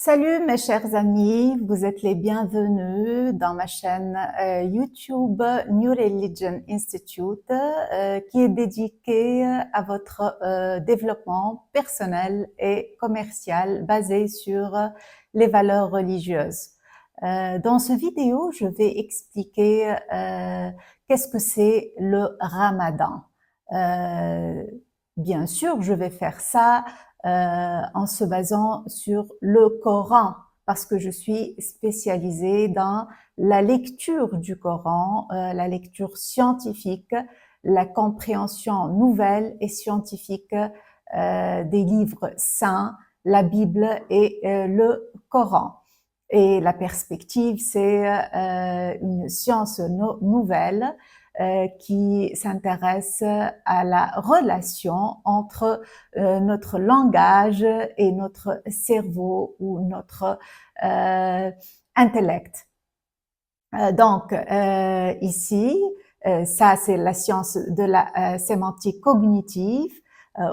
Salut mes chers amis, vous êtes les bienvenus dans ma chaîne YouTube New Religion Institute qui est dédiée à votre développement personnel et commercial basé sur les valeurs religieuses. Dans ce vidéo, je vais expliquer qu'est-ce que c'est le Ramadan. Bien sûr, je vais faire ça en se basant sur le Coran, parce que je suis spécialisée dans la lecture du Coran, la lecture scientifique, la compréhension nouvelle et scientifique des livres saints, la Bible et le Coran. Et la perspective, c'est une science nouvelle qui s'intéresse à la relation entre notre langage et notre cerveau ou notre intellect. Donc, ici, ça c'est la science de la sémantique cognitive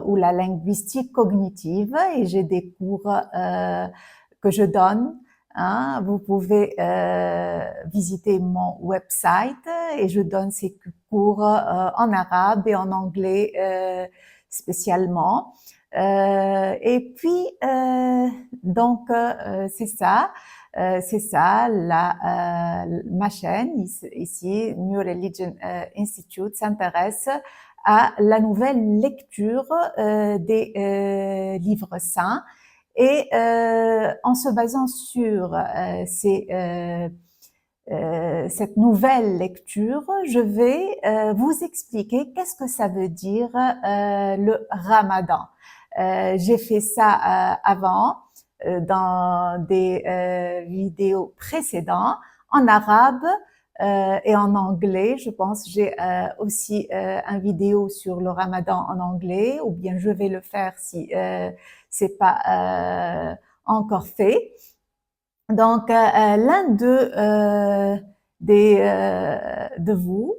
ou la linguistique cognitive, et j'ai des cours que je donne. Vous pouvez visiter mon website et je donne ces cours en arabe et en anglais spécialement. Et puis, donc, c'est ça. C'est ça, ma chaîne ici, New Religion Institute, s'intéresse à la nouvelle lecture des livres saints et en se basant sur cette nouvelle lecture, je vais vous expliquer qu'est-ce que ça veut dire le Ramadan. J'ai fait ça avant dans des vidéos précédentes en arabe et en anglais. Je pense j'ai aussi une vidéo sur le Ramadan en anglais, ou bien je vais le faire si c'est pas encore fait. Donc, l'un de vous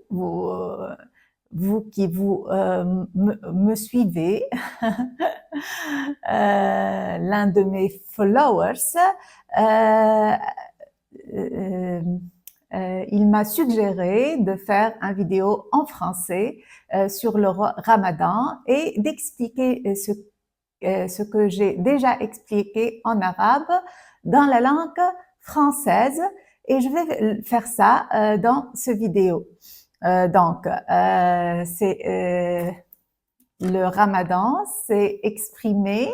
qui me suivez, l'un de mes followers, il m'a suggéré de faire une vidéo en français sur le Ramadan et d'expliquer ce que j'ai déjà expliqué en arabe dans la langue française, et je vais faire ça dans cette vidéo. Donc, le Ramadan, c'est exprimé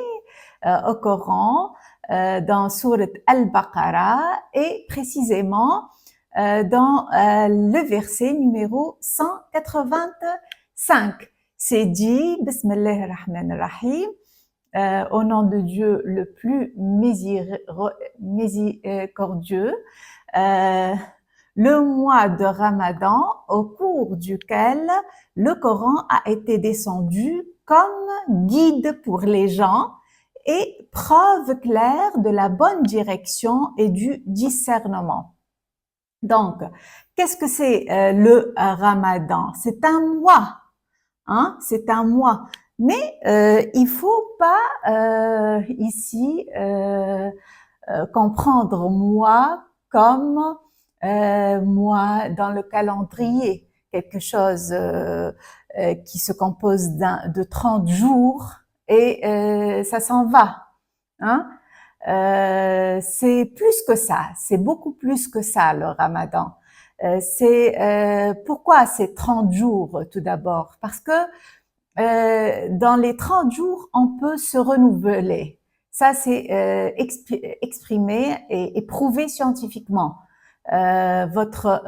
au Coran dans Sourate Al-Baqarah et précisément dans le verset numéro 185. C'est dit, Bismillah ar-Rahman ar-Rahim, au nom de Dieu le plus miséricordieux, le mois de Ramadan au cours duquel le Coran a été descendu comme guide pour les gens et preuve claire de la bonne direction et du discernement. Donc, qu'est-ce que c'est le Ramadan? C'est un mois, c'est un mois. Mais il faut pas ici comprendre mois comme mois dans le calendrier, quelque chose qui se compose de 30 jours et ça s'en va. C'est plus que ça, c'est beaucoup plus que ça le Ramadan. Pourquoi c'est 30 jours tout d'abord? Parce que dans les 30 jours, on peut se renouveler. Ça, c'est exprimé et prouvé scientifiquement. Votre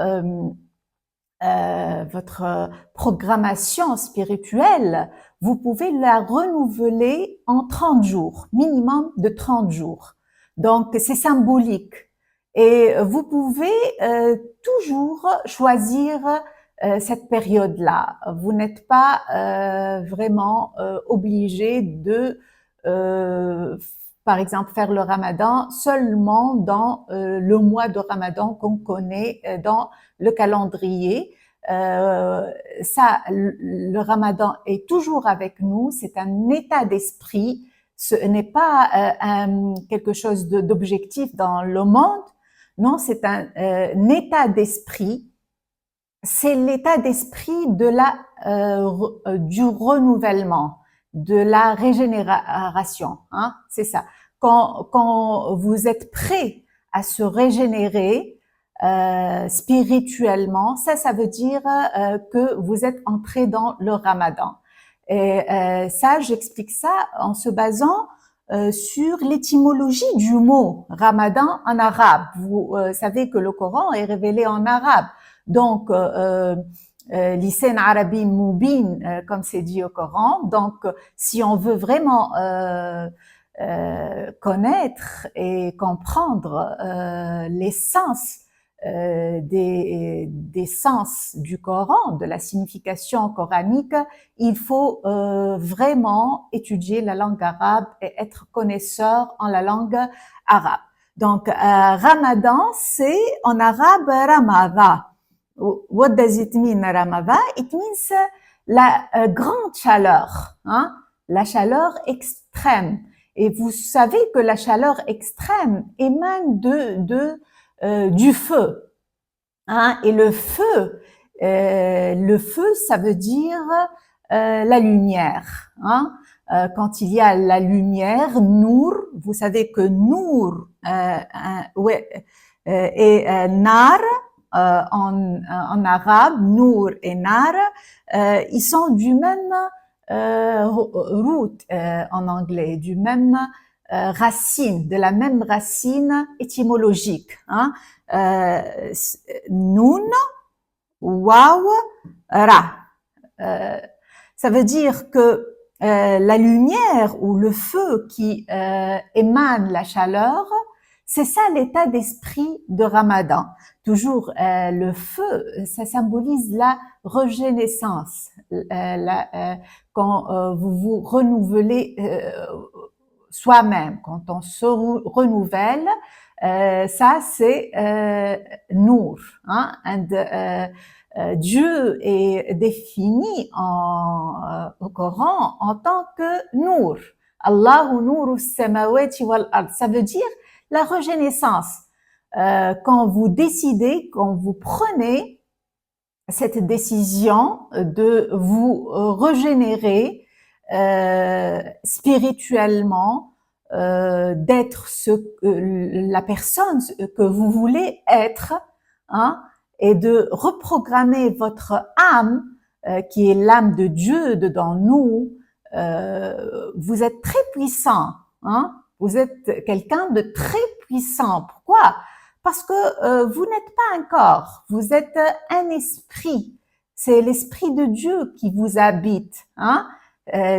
programmation spirituelle, vous pouvez la renouveler en 30 jours, minimum de 30 jours. Donc, c'est symbolique. Et vous pouvez toujours choisir cette période-là. Vous n'êtes pas vraiment obligé de, par exemple, faire le Ramadan seulement dans le mois de Ramadan qu'on connaît dans le calendrier. Le Ramadan est toujours avec nous. C'est un état d'esprit. Ce n'est pas quelque chose d'objectif dans le monde. Non, c'est un état d'esprit. C'est l'état d'esprit de du renouvellement, de la régénération. Hein, c'est ça. Quand vous êtes prêt à se régénérer spirituellement, ça veut dire que vous êtes entré dans le Ramadan. Et ça, j'explique ça en se basant sur l'étymologie du mot Ramadan en arabe. Vous savez que le Coran est révélé en arabe. Donc, lisan arabi mubin, comme c'est dit au Coran. Donc, si on veut vraiment connaître et comprendre l'essence des sens du Coran, de la signification coranique, il faut vraiment étudier la langue arabe et être connaisseur en la langue arabe. Donc, Ramadan, c'est en arabe Ramada. What does it mean, Ramada? It means la grande chaleur, hein? La chaleur extrême. Et vous savez que la chaleur extrême émane du feu. Hein? Et le feu, ça veut dire la lumière. Hein? Quand il y a la lumière, nour, vous savez que nour et nar, en arabe, nour et nar, ils sont du même root en anglais, du même racine, de la même racine étymologique. Hein? Noun, waw, ra. Ça veut dire que la lumière ou le feu qui émane la chaleur, c'est ça l'état d'esprit de Ramadan. Toujours le feu, ça symbolise la régénérescence, quand vous vous renouvelez soi-même, quand on se renouvelle, ça c'est Nour. Hein? Dieu est défini au Coran en tant que Nour. Allahu Nouru samawati wal ard. Ça veut dire la régénérescence. Quand vous décidez, quand vous prenez cette décision de vous régénérer spirituellement, d'être la personne que vous voulez être, hein, et de reprogrammer votre âme, qui est l'âme de Dieu dedans nous. Vous êtes très puissant, hein, vous êtes quelqu'un de très puissant. Pourquoi? Parce que vous n'êtes pas un corps, vous êtes un esprit. C'est l'esprit de Dieu qui vous habite. Hein?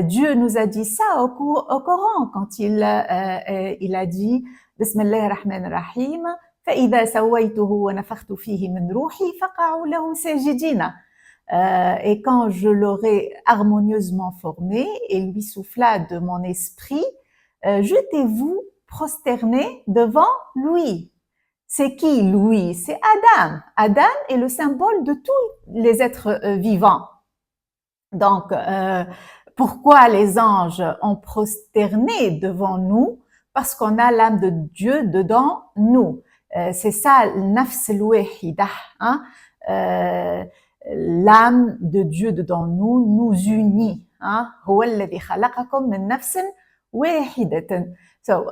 Dieu nous a dit ça au Coran quand il a dit Bismillah ar-Rahman ar-Rahim فإذا سويته ونفخت فيه من روحي فقعوا له ساجدين. Et quand je l'aurai harmonieusement formé et lui souffla de mon esprit, jetez-vous prosternés devant lui. C'est qui lui? C'est Adam. Adam est le symbole de tous les êtres vivants. Donc, pourquoi les anges ont prosterné devant nous? Parce qu'on a l'âme de Dieu dedans nous. C'est ça, nafs al-wahida, hein? L'âme de Dieu dedans nous nous unit. Hein? هو الذي خلقكم من نفس واحدة. So,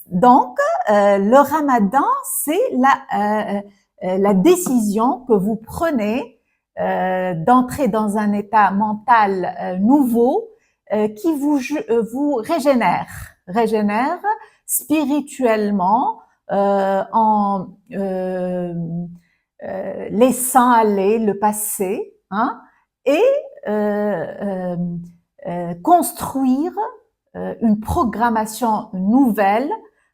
donc, le Ramadan, c'est la décision que vous prenez d'entrer dans un état mental nouveau qui vous régénère spirituellement en laissant aller le passé, hein, et construire une programmation nouvelle,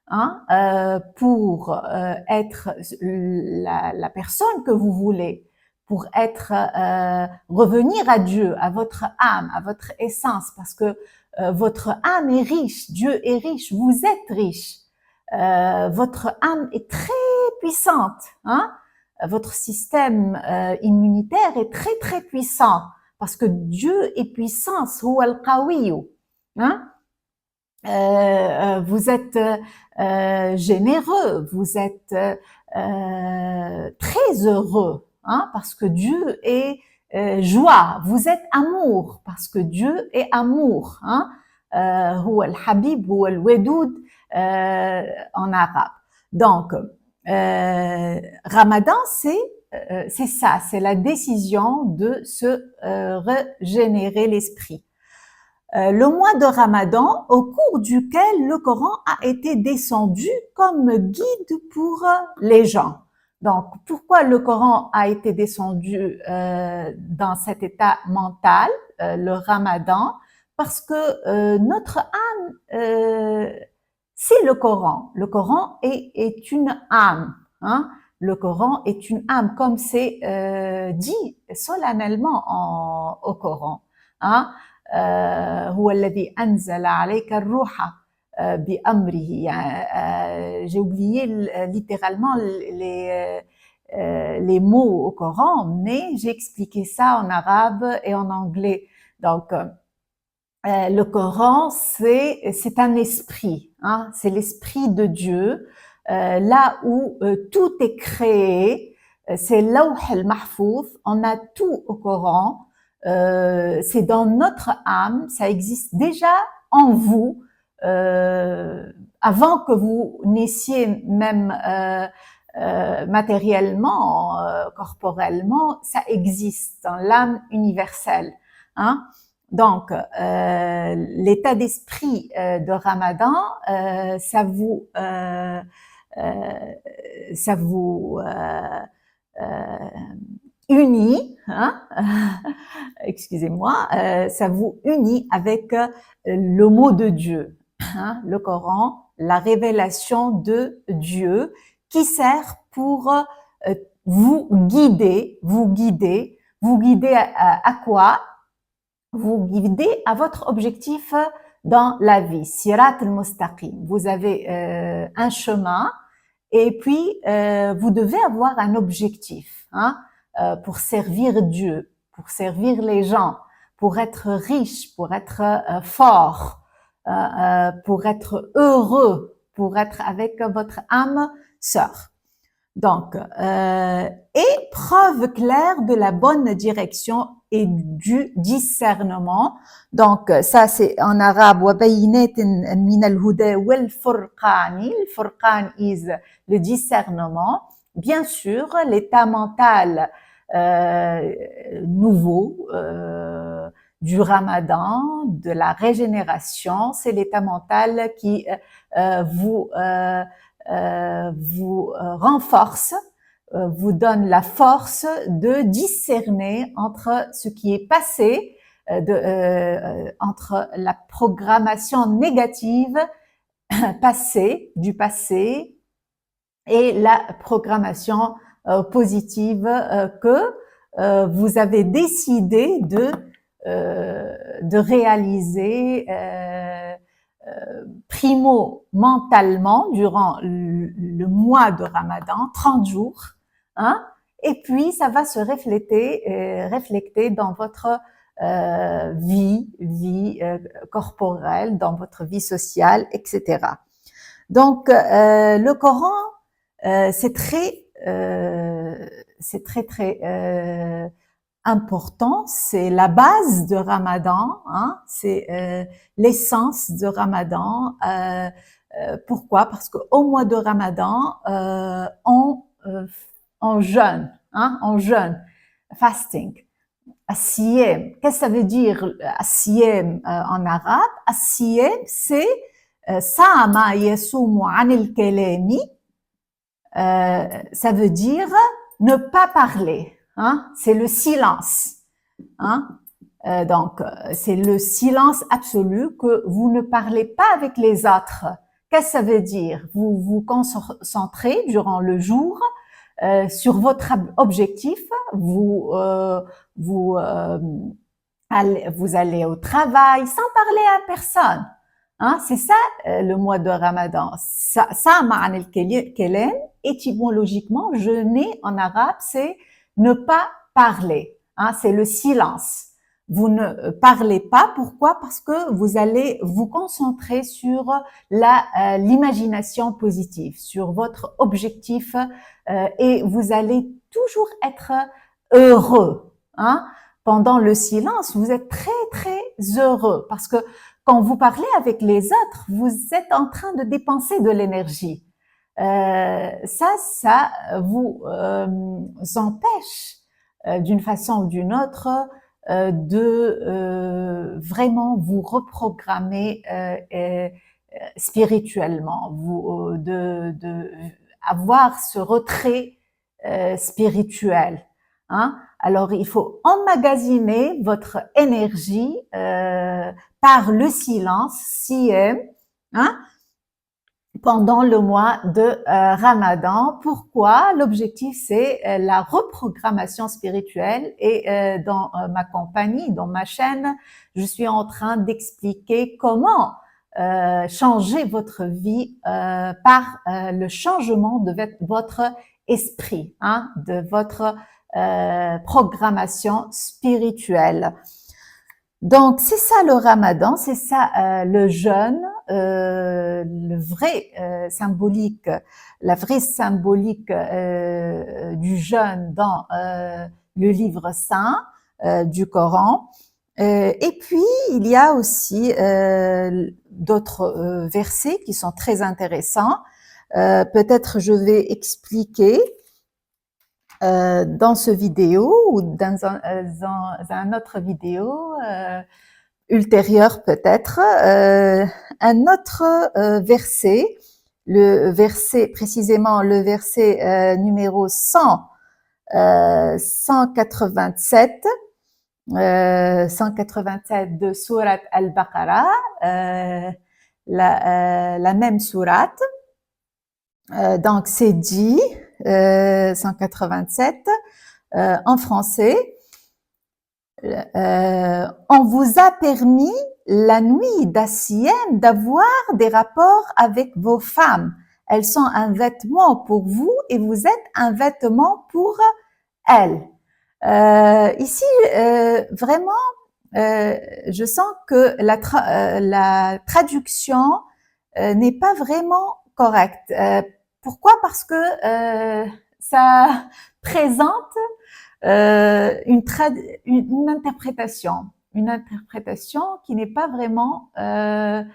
hein, pour être la personne que vous voulez, pour être revenir à Dieu, à votre âme, à votre essence, parce que votre âme est riche, Dieu est riche, vous êtes riche, votre âme est très puissante, hein. Votre système immunitaire est très très puissant parce que Dieu est puissant, huwa al-qawiyu, hein. vous êtes généreux, vous êtes très heureux, hein, parce que Dieu est joie, vous êtes amour, parce que Dieu est amour, hein, هو الحبيب هو الودود en arabe. Donc, Ramadan, c'est ça, c'est la décision de se régénérer l'esprit. Le mois de Ramadan, au cours duquel le Coran a été descendu comme guide pour les gens. Donc, pourquoi le Coran a été descendu dans cet état mental, le Ramadan? Parce que notre âme, c'est le Coran. Le Coran est une âme. Hein? Le Coran est une âme, comme c'est dit solennellement au Coran. Hein? هو الذي أنزل عليك الروح بأمره. J'ai oublié littéralement les mots au Coran, mais j'ai expliqué ça en arabe et en anglais. Donc, le Coran, c'est un esprit, hein, c'est l'esprit de Dieu, là où tout est créé, c'est Lawh al-Mahfouz, on a tout au Coran, c'est dans notre âme, ça existe déjà en vous, avant que vous naissiez même matériellement, corporellement, ça existe dans l'âme universelle. Hein. Donc, l'état d'esprit de Ramadan, ça vous unit, hein, excusez-moi, ça vous unit avec le mot de Dieu, hein, le Coran, la révélation de Dieu qui sert pour vous guider, à quoi? Vous guidez à votre objectif dans la vie. Sirat al-Mustaqim. Vous avez un chemin et puis vous devez avoir un objectif, hein, pour servir Dieu, pour servir les gens, pour être riche, pour être fort, pour être heureux, pour être avec votre âme sœur. Donc, et preuve claire de la bonne direction et du discernement. Donc, ça c'est en arabe. وَبَيِّنَاتٍ مِنَ الْهُدَى وَالْفُرْقَانِ. Le furqan is le discernement. Bien sûr, l'état mental nouveau du Ramadan, de la régénération, c'est l'état mental qui vous renforce, vous donne la force de discerner entre ce qui est passé, entre la programmation négative du passé, et la programmation positive que vous avez décidé de réaliser primo mentalement durant le mois de Ramadan, 30 jours, hein, et puis ça va se refléter dans votre vie corporelle, dans votre vie sociale, etc. Donc le Coran, c'est très important, c'est la base de Ramadan, hein, c'est l'essence de Ramadan. Pourquoi? Parce qu'au mois de Ramadan, on jeûne, hein, on jeûne, fasting. As-siyam, qu'est-ce que ça veut dire as-siyam en arabe? As-siyam, c'est Sama yasumu anil kalami, ça veut dire ne pas parler. Hein, c'est le silence. Hein, donc, c'est le silence absolu, que vous ne parlez pas avec les autres. Qu'est-ce que ça veut dire? Vous vous concentrez durant le jour sur votre objectif. Vous allez au travail sans parler à personne. Hein, c'est ça le mois de Ramadan. Ça ma'an al-kalam, étymologiquement, jeûner en arabe, c'est ne pas parler, hein, c'est le silence. vous ne parlez pas. Pourquoi? Parce que vous allez vous concentrer sur l'imagination positive, sur votre objectif et vous allez toujours être heureux. Hein? Pendant le silence, vous êtes très, très heureux parce que quand vous parlez avec les autres, vous êtes en train de dépenser de l'énergie. Ça vous empêche d'une façon ou d'une autre de vraiment vous reprogrammer spirituellement, de avoir ce retrait spirituel. Hein? Alors, il faut emmagasiner votre énergie par le silence, siem, hein? Pendant le mois de Ramadan. Pourquoi? L'objectif, c'est la reprogrammation spirituelle et dans ma compagnie, dans ma chaîne, je suis en train d'expliquer comment changer votre vie par le changement de votre esprit, hein, de votre programmation spirituelle. Donc, c'est ça le Ramadan, c'est ça le jeûne, le vrai symbolique, la vraie symbolique du jeûne dans le livre saint du Coran. Et puis, il y a aussi d'autres versets qui sont très intéressants. Peut-être je vais expliquer dans ce vidéo ou dans un autre vidéo ultérieur peut-être un autre verset, le verset précisément le verset numéro 187 de sourate Al-Baqarah, la même sourate. Donc c'est dit 187 en français. On vous a permis la nuit d'Assiem d'avoir des rapports avec vos femmes. Elles sont un vêtement pour vous et vous êtes un vêtement pour elles. Ici, vraiment, je sens que la traduction n'est pas vraiment correcte. Pourquoi? Parce que ça présente une interprétation qui n'est pas vraiment la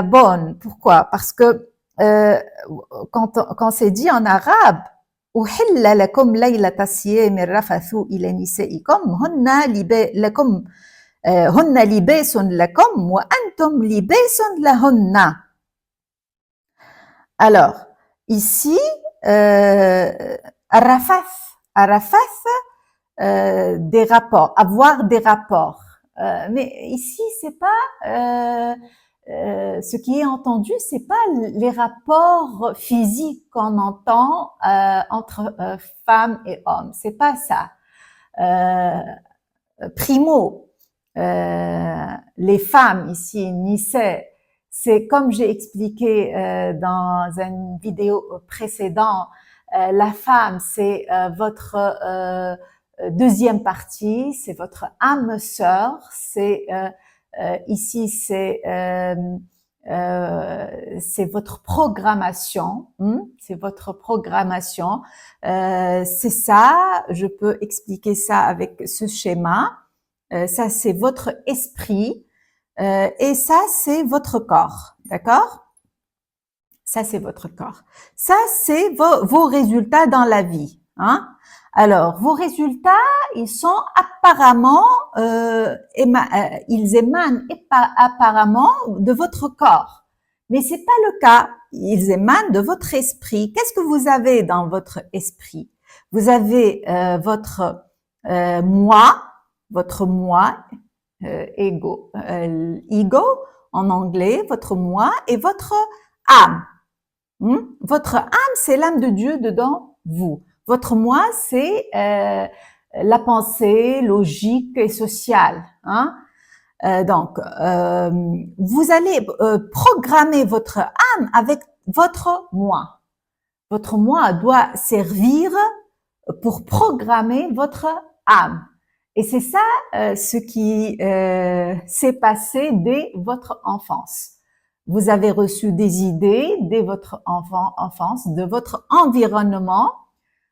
bonne. Pourquoi? Parce que quand c'est dit en arabe, أحل لكم ليلة الصيام الرفث إلى نسائكم هن لباس لكم وأنتم لباس لهن. Alors, ici, Arafat, des rapports, avoir des rapports. Mais ici, c'est pas ce qui est entendu, c'est pas les rapports physiques qu'on entend entre femmes et hommes. C'est pas ça. Primo, les femmes ici, Nissa, c'est comme j'ai expliqué dans une vidéo précédente, la femme, c'est votre deuxième partie, c'est votre âme sœur, c'est ici c'est votre programmation, c'est votre programmation. C'est ça, je peux expliquer ça avec ce schéma. Ça c'est votre esprit. Et ça, c'est votre corps, d'accord? Ça, c'est votre corps. Ça, c'est vos résultats dans la vie. Hein? Alors, vos résultats, ils sont apparemment, ils émanent apparemment de votre corps. Mais c'est pas le cas. Ils émanent de votre esprit. Qu'est-ce que vous avez dans votre esprit? Vous avez votre moi, ego en anglais, votre moi et votre âme. Votre âme, c'est l'âme de Dieu dedans vous. Votre moi, c'est la pensée logique et sociale. Hein? Donc, vous allez programmer votre âme avec votre moi. Votre moi doit servir pour programmer votre âme. Et c'est ça ce qui s'est passé dès votre enfance. Vous avez reçu des idées dès votre enfance, de votre environnement,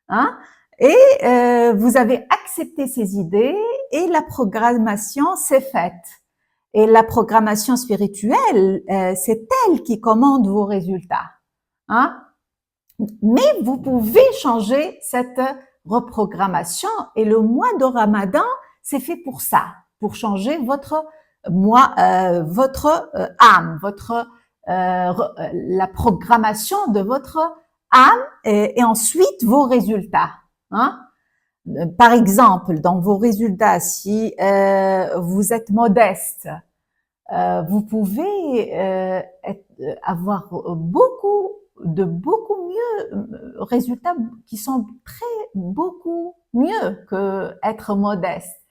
hein, et vous avez accepté ces idées et la programmation s'est faite. Et la programmation spirituelle, c'est elle qui commande vos résultats, hein. Mais vous pouvez changer cette reprogrammation et le mois de Ramadan, c'est fait pour ça, pour changer votre âme, la programmation de votre âme et ensuite vos résultats, hein. Par exemple, dans vos résultats, si vous êtes modeste, vous pouvez avoir beaucoup mieux résultats qui sont beaucoup mieux que être modeste,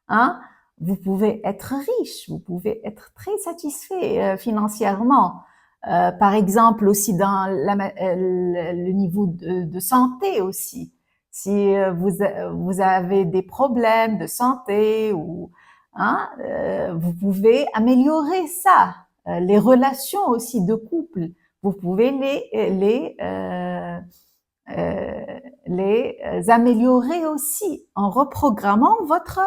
hein. Vous pouvez être riche, vous pouvez être très satisfait financièrement. Par exemple aussi dans le niveau de santé aussi. Si vous avez des problèmes de santé ou hein, vous pouvez améliorer ça. Les relations aussi de couple, vous pouvez les améliorer aussi en reprogrammant votre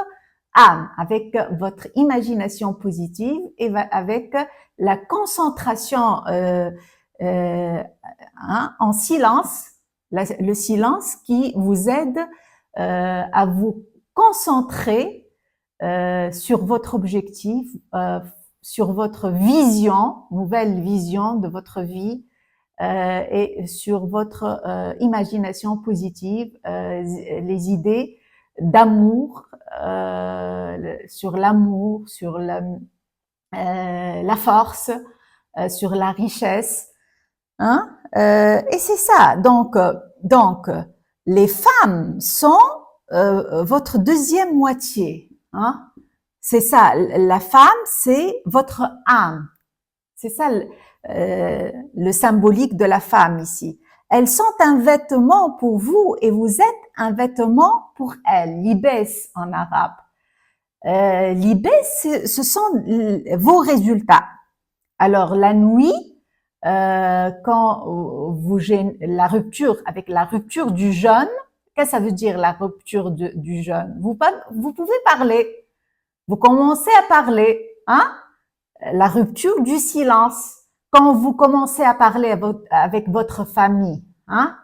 âme avec votre imagination positive et avec la concentration en silence, le silence qui vous aide à vous concentrer sur votre objectif, sur votre vision, nouvelle vision de votre vie et sur votre imagination positive, les idées d'amour, sur l'amour, sur la force, sur la richesse, hein. Et c'est ça. Donc, les femmes sont votre deuxième moitié, hein. C'est ça. La femme, c'est votre âme. C'est ça le symbolique de la femme ici. Elles sont un vêtement pour vous et vous êtes un vêtement pour elles. Libès en arabe. Libès, ce sont vos résultats. Alors la nuit, quand vous la rupture avec la rupture du jeûne, qu'est-ce que ça veut dire la rupture du jeûne? Vous pouvez parler. Vous commencez à parler, hein? La rupture du silence. Quand vous commencez à parler avec votre famille, hein?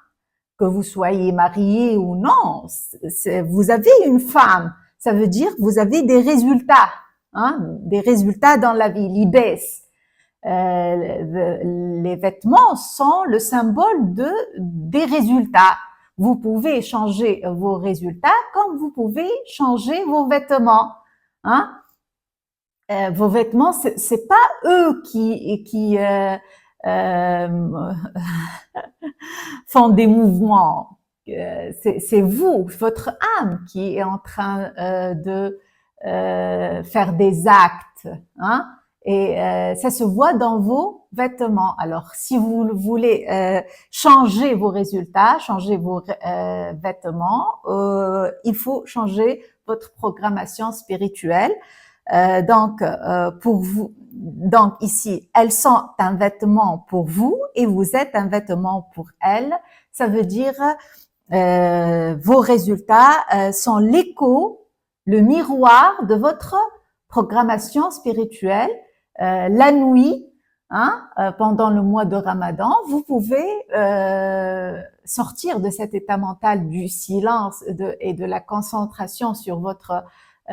Que vous soyez marié ou non, vous avez une femme. Ça veut dire que vous avez des résultats, hein? Des résultats dans la vie. Libès. Les vêtements sont le symbole des résultats. Vous pouvez changer vos résultats comme vous pouvez changer vos vêtements, hein. Vos vêtements, c'est pas eux qui font des mouvements. C'est vous, votre âme qui est en train de faire des actes, hein. Et ça se voit dans vos vêtements. Alors, si vous voulez changer vos résultats, changer vos vêtements, il faut changer votre programmation spirituelle. Donc, pour vous, donc ici, elles sont un vêtement pour vous et vous êtes un vêtement pour elles. Ça veut dire vos résultats sont l'écho, le miroir de votre programmation spirituelle. La nuit, hein, pendant le mois de Ramadan, vous pouvez sortir de cet état mental du silence et de la concentration sur votre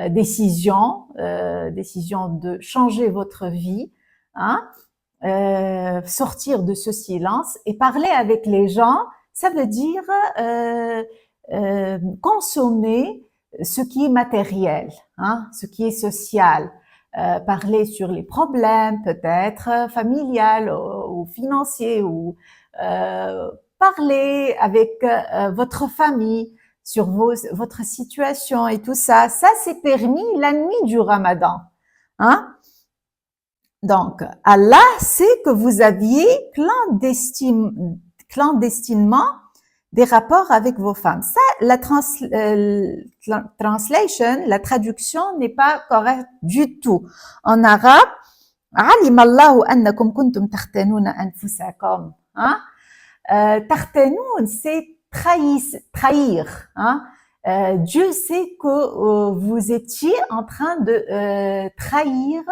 décision de changer votre vie, hein, sortir de ce silence et parler avec les gens. Ça veut dire consommer ce qui est matériel, hein, ce qui est social. Parler sur les problèmes peut-être familiales ou financiers ou parler avec votre famille sur votre situation et tout ça. Ça, c'est permis la nuit du Ramadan, hein. Donc, Allah sait que vous aviez clandestinement des rapports avec vos femmes. Ça, la translation, la traduction n'est pas correcte du tout. En arabe, علم الله أنكم كنتم تختانون أنفسكم. Hein? تختانون, c'est trahir. Hein? Dieu sait que vous étiez en train de trahir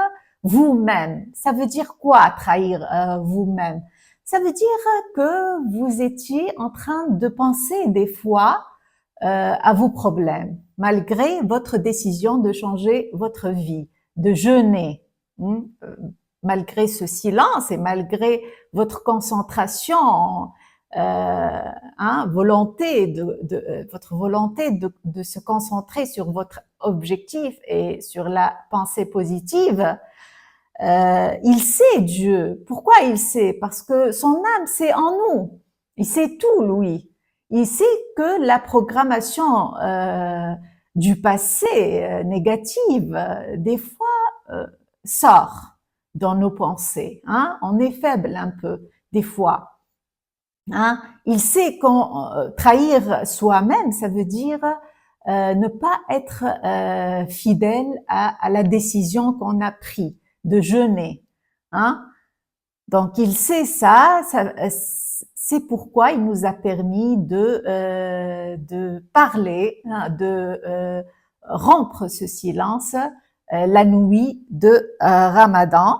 vous-même. Ça veut dire quoi, trahir vous-même? Ça veut dire que vous étiez en train de penser des fois à vos problèmes, malgré votre décision de changer votre vie, de jeûner. Malgré ce silence et malgré votre concentration, votre volonté de se concentrer sur votre objectif et sur la pensée positive, il sait Dieu. Pourquoi il sait? Parce que son âme, c'est en nous. Il sait tout, lui. Il sait que la programmation du passé négative, des fois, sort dans nos pensées. Hein? On est faible un peu, des fois. Hein? Il sait qu'on trahir soi-même, ça veut dire ne pas être fidèle à la décision qu'on a prise de jeûner. Hein? Donc, il sait ça, c'est pourquoi il nous a permis de parler, de rompre ce silence la nuit de Ramadan.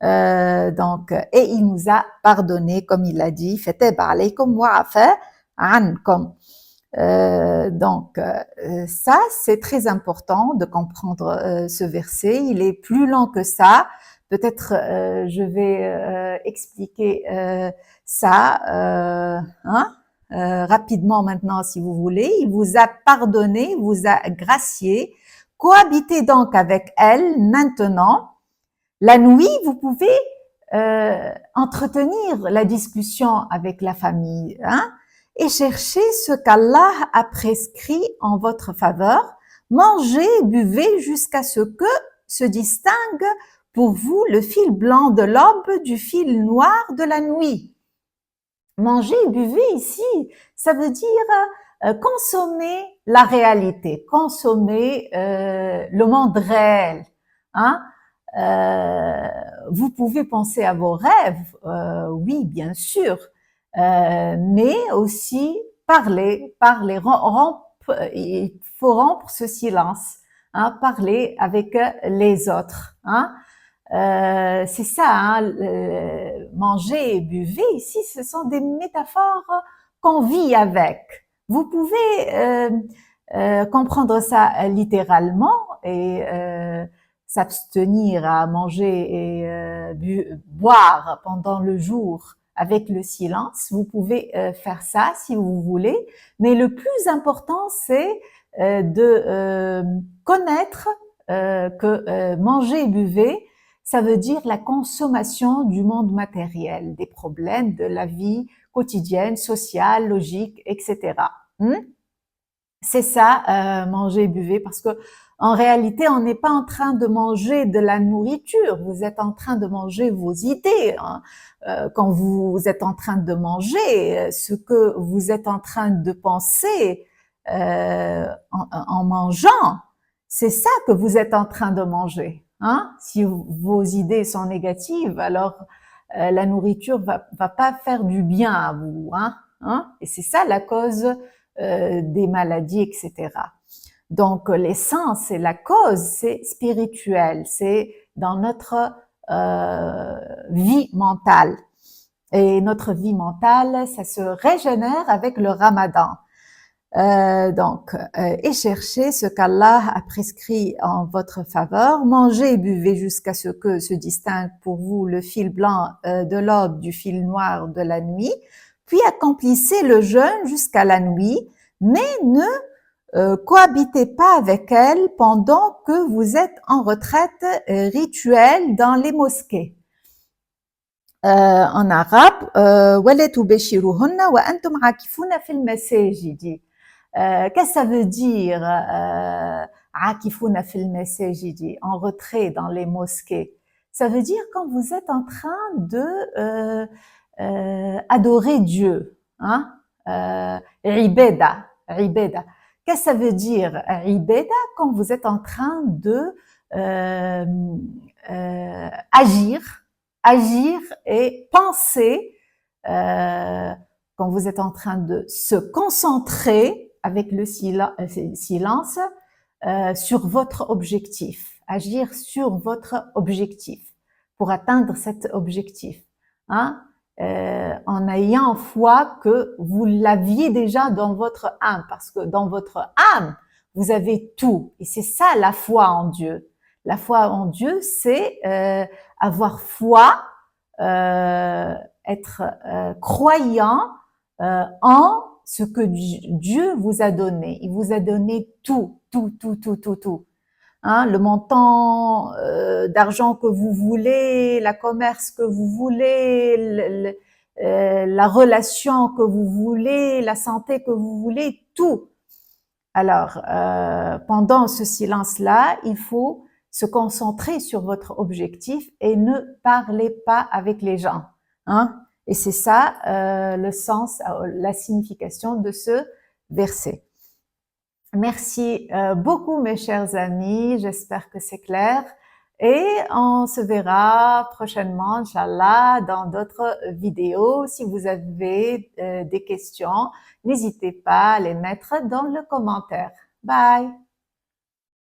Donc, et il nous a pardonné, comme il a dit, fataba alaykum wa afa ankum. Donc, ça, c'est très important de comprendre ce verset. Il est plus long que ça. Peut-être je vais expliquer ça rapidement maintenant, si vous voulez. Il vous a pardonné, vous a gracié. Cohabitez donc avec elle maintenant. La nuit, vous pouvez entretenir la discussion avec la famille, hein, et chercher ce qu'Allah a prescrit en votre faveur. Mangez, buvez jusqu'à ce que se distingue pour vous le fil blanc de l'aube du fil noir de la nuit. Manger, buvez ici, ça veut dire consommer la réalité, consommer le monde réel. Hein? Vous pouvez penser à vos rêves, oui, bien sûr, mais aussi parler, il faut rompre ce silence, hein, parler avec les autres. Hein. C'est ça, hein, manger et buvez, ici, ce sont des métaphores qu'on vit avec. Vous pouvez comprendre ça littéralement et s'abstenir à manger et boire pendant le jour avec le silence. Vous pouvez faire ça si vous voulez, mais le plus important, c'est de connaître que manger et buver, ça veut dire la consommation du monde matériel, des problèmes de la vie quotidienne, sociale, logique, etc. C'est ça, manger et buver, parce que en réalité, on n'est pas en train de manger de la nourriture, vous êtes en train de manger vos idées. Hein. Quand vous êtes en train de manger, ce que vous êtes en train de penser en mangeant, c'est ça que vous êtes en train de manger. Hein. Si vos idées sont négatives, alors la nourriture va pas faire du bien à vous. Hein. Et c'est ça la cause des maladies, etc. Donc, l'essence et la cause, c'est spirituel, c'est dans notre vie mentale. Et notre vie mentale, ça se régénère avec le Ramadan. Et cherchez ce qu'Allah a prescrit en votre faveur. Mangez et buvez jusqu'à ce que se distingue pour vous le fil blanc de l'aube du fil noir de la nuit. Puis accomplissez le jeûne jusqu'à la nuit, mais ne cohabitez pas avec elle pendant que vous êtes en retraite rituelle dans les mosquées. En arabe, وَلَا تُبَشِّرُوهُنَّ وَأَنْتُمْ عَاكِفُونَ فِي الْمَسَاجِدِ. Qu'est-ce que ça veut dire عَاكِفُونَ فِي الْمَسَاجِدِ, en retrait dans les mosquées? Ça veut dire quand vous êtes en train de adorer Dieu, hein, ibada, ibada. Qu'est-ce que ça veut dire ibada quand vous êtes en train de agir et penser, quand vous êtes en train de se concentrer avec le silence sur votre objectif, agir sur votre objectif pour atteindre cet objectif, hein, en ayant foi que vous l'aviez déjà dans votre âme, parce que dans votre âme, vous avez tout, et c'est ça la foi en Dieu. La foi en Dieu, c'est avoir foi, être croyant en ce que Dieu vous a donné. Il vous a donné tout, tout, tout, tout, tout, tout. Hein, le montant d'argent que vous voulez, la commerce que vous voulez, la relation que vous voulez, la santé que vous voulez, tout. Alors, pendant ce silence-là, il faut se concentrer sur votre objectif et ne parlez pas avec les gens. Hein? Et c'est ça le sens, la signification de ce verset. Merci beaucoup mes chers amis, j'espère que c'est clair. Et on se verra prochainement, Inch'Allah, dans d'autres vidéos. Si vous avez des questions, n'hésitez pas à les mettre dans le commentaire. Bye!